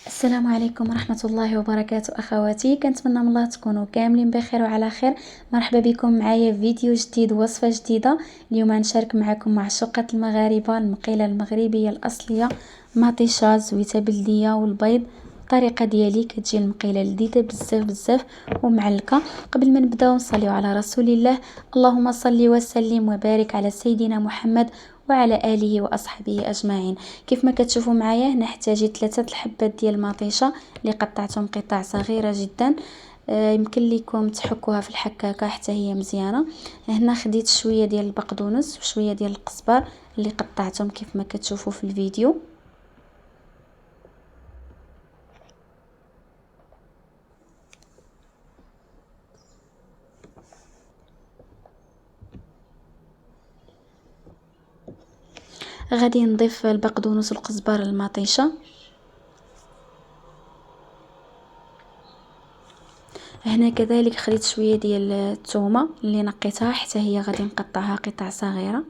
السلام عليكم ورحمة الله وبركاته أخواتي. كنتمنى من الله تكونوا كاملين بخير وعلى خير. مرحبا بكم معايا في فيديو جديد ووصفة جديدة. اليوم نشارك معكم معشوقة المغاربة المقيلة المغربية الأصلية مطيشة زويته بلدية والبيض. الطريقة ديالي كتجي المقيلة لذيذة بزاف ومعلكة. قبل ما نبداو نصليو على رسول الله. اللهم صل وسلم وبارك على سيدنا محمد وعلى آله وأصحابه أجمعين. كيف ما كتشوفوا معايا هنا احتاجيت 3 الحبات ديال المطيشه اللي قطعتهم قطع صغيره جدا. يمكن لكم تحكوها في الحكاكه حتى هي مزيانه. هنا خديت شويه ديال البقدونس وشويه ديال القزبر اللي قطعتهم كيف ما كتشوفوا في الفيديو. غادي نضيف البقدونس والقزبر للمطيشه. هنا كذلك خديت شويه ديال الثومه اللي نقيتها حتى هي غادي نقطعها قطع صغيره.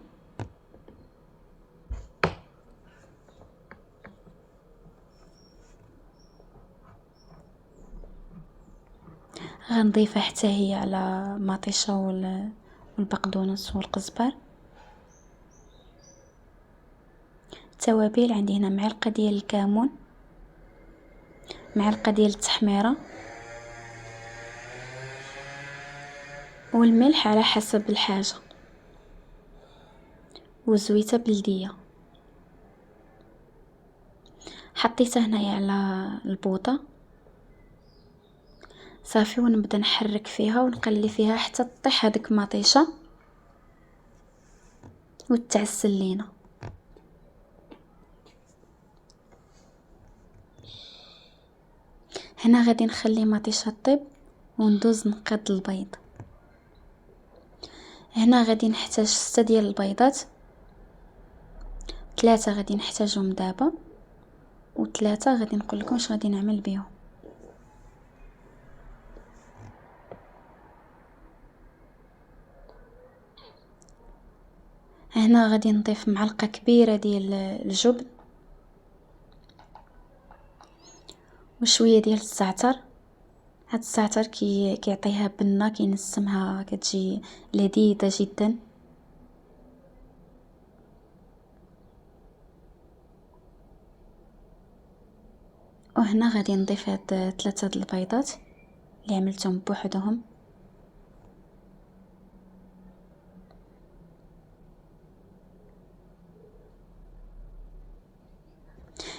غنضيفها حتى هي على المطيشه والبقدونس والقزبر. التوابل عندي هنا معلقه ديال الكمون، معلقه ديال التحميره، والملح على حسب الحاجه، وزويته بلديه. حطيتها هنايا على البوطه صافي، ونبدا نحرك فيها ونقلي فيها حتى تطيح هذيك المطيشه وتعسل لينا. هنا غادي نخلي مطيشه طيب وندوز نقاد البيض. هنا غادي نحتاج 6 ديال البيضات، 3 غادي نحتاجهم دابا و3 غادي نقول لكم اش غادي نعمل بهم. هنا غادي نضيف معلقه كبيره ديال الجبن وشويه ديال الزعتر. هاد الزعتر كيعطيها بنه كينسمها كتجي لذيذه جدا. وهنا غادي نضيف هاد 3 د البيضات اللي عملتهم بوحدهم.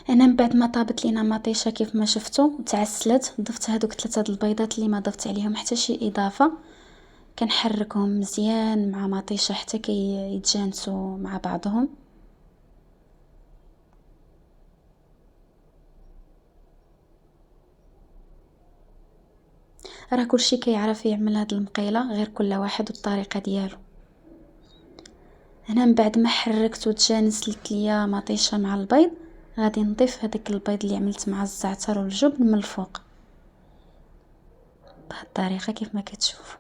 انا من بعد ما طابت لينا مطيشه كيف ما شفتوا وتعسلت، ضفت هذوك 3 د البيضات اللي ما ضفت عليهم حتى شي اضافه. كنحركهم مزيان مع مطيشه حتى يتجانسوا مع بعضهم. راه كلشي كيعرف يعمل هاد المقيله، غير كل واحد والطريقه ديالو. هنا من بعد ما حركت وتجانست ليا مطيشه مع البيض، غادي نضيف هذاك البيض اللي عملت مع الزعتر والجبن من الفوق بهذه الطريقه كيف ما كتشوفوا.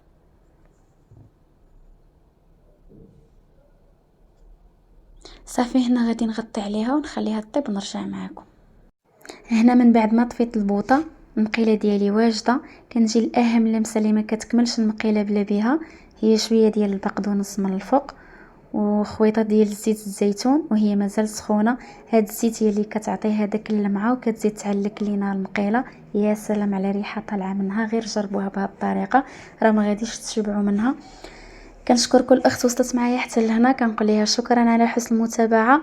صافي هنا غادي نغطي عليها ونخليها طيب ونرجع معكم. هنا من بعد ما طفيت البوطه المقيله ديالي واجده. كنجي الاهم لمسه اللي ما كتكملش المقيله بلا بها، هي شويه ديال البقدونس من الفوق وخويطه ديال زيت الزيتون وهي مازال سخونه. هاد الزيت هي اللي كتعطي هذاك اللمعه وكتزيد تعلك لينا المقيله. يا سلام على ريحه طالعه منها، غير جربوها بهذه الطريقه راه ما غاديش تشبعوا منها. كنشكر كل اخت وصلت معايا حتى لهنا، كنقول ليها شكرا على حسن المتابعه.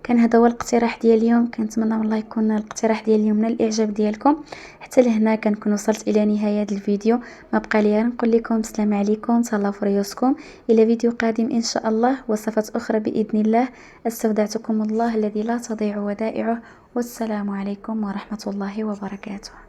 كان هذا هو الاقتراح ديال اليوم. كنتمنى والله يكون الاقتراح ديال اليوم من الاعجاب ديالكم. حتى لهنا كنكون وصلت الى نهايه الفيديو. ما بقى لي نقول لكم السلام عليكم، تهلاو في ريوسكم. الى فيديو قادم ان شاء الله، وصفات اخرى باذن الله. استودعتكم الله الذي لا تضيع ودائعه، والسلام عليكم ورحمه الله وبركاته.